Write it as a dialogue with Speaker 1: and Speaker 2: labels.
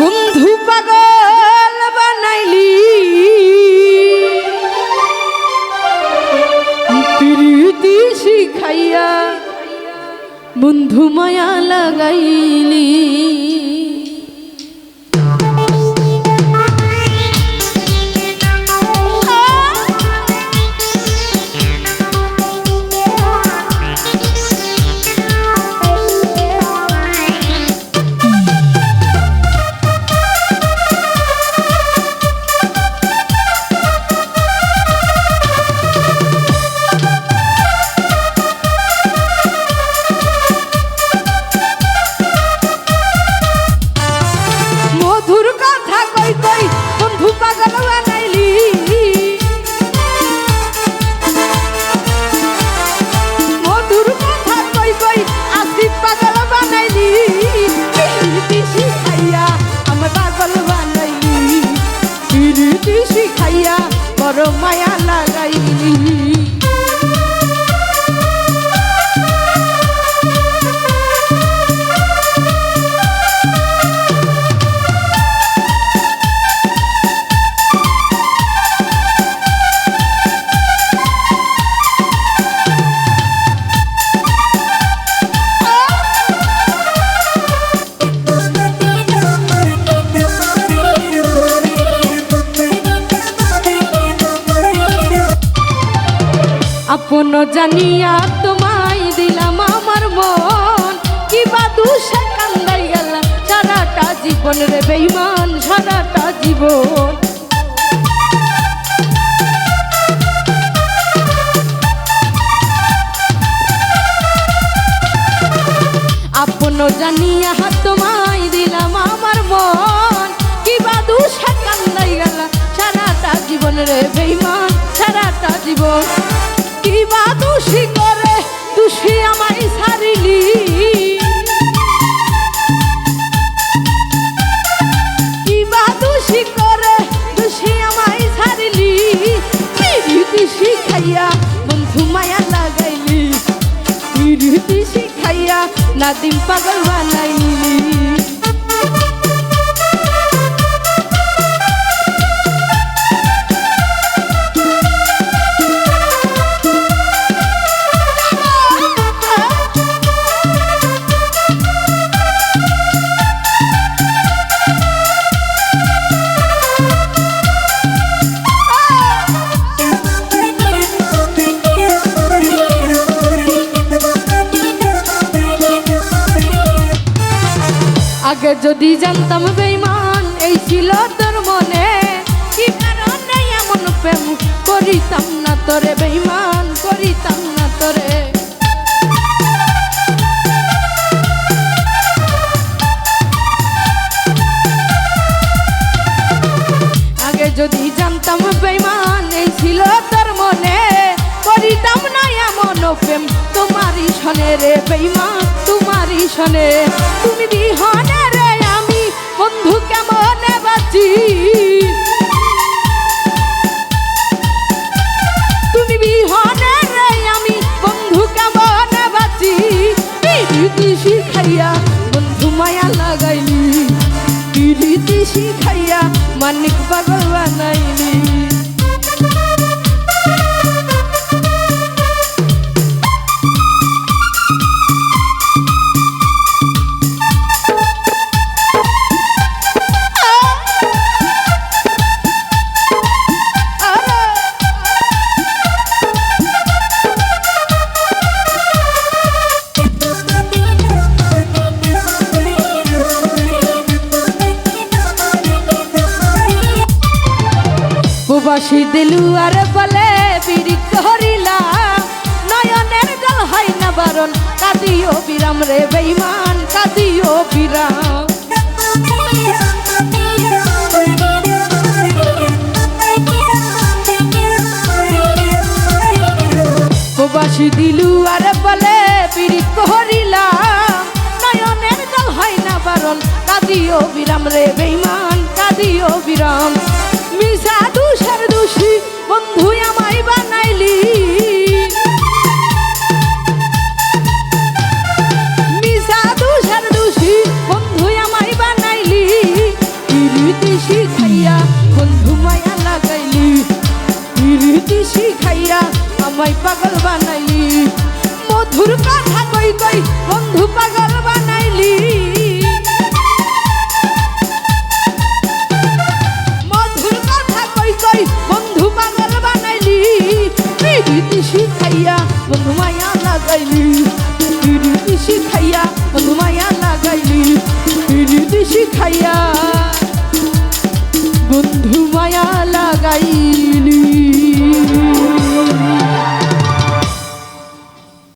Speaker 1: বন্ধু পাগল বানাইলি প্রীতি শিখাইয়া বন্ধু মায়া লাগাইলি শিখাইয়া বড় মায়া লাগাইলি আপন জানিয়া তোমায় দিলাম আমার মন কিবা দুষে কান্দাই গেল সারাটা জীবন রে বেঈমান সারাটা জীবন আপন জানিয়া তোমায় দিলাম আমার মন কিবা দুষে কান্দাই গেল সারাটা জীবন রে বেঈমান সারাটা জীবন কিবা দোষী করে দোষী আমায় ছাড়িলি কিবা দোষী করে দোষী আমায় ছাড়িলি প্রীতি শিখাইয়া বন্ধু মায়া লাগাইলি প্রীতি শিখাইয়া নাদিম পাগল বানাইলি আগে যদি জানতাম বেঈমান এই ছিল তোর মনে কি কারণে এমন প্রেম করিতাম না তোরে বেঈমান করিতাম না তোরে আগে যদি জানতাম বেঈমান এই ছিল তোর মনে করিতাম না এমন প্রেম তোমারই শোনে রে বেঈমান তোমারই শোনে তুমি বিহনে রে আমি বন্ধু কেমনে বাঁচি তুমি বিহনে রে আমি বন্ধু কেমনে বাঁচি প্রীতি শিখাইয়া বন্ধু মায়া লাগাইলি প্রীতি শিখাইয়া মানিক পাগল বানাইলি প্রবাসী দিলু আর বলে বিরিক্ত হরিলা নয়নের জল হয় না বারণ কাঁদিও বিরাম রে বেঈমান কাঁদিও বিরাম প্রবাসী দিলু আর বলে বিরিক্ত হরিলা নয়নের জল হয় না বারণ কাঁদিও বিরাম রে বেঈমান কাঁদিও বিরাম মিশা দুষের দোষী বন্ধু আমায় বানাইলি মিশা দুষের দোষী বন্ধু আমায় বানাইলি আমায় পাগল বানাইলি মধুর কথা কই কই বন্ধু পাগল বানাইলি মধুর কথা কই কই বন্ধু পাগল বানাইলি পিরিতি শিখাইয়া বন্ধু মায়া লাগাইলি পিরিতি শিখাইয়া বন্ধু মায়া লাগাইলি পিরিতি শিখাইয়া বন্ধু মায়া লাগাই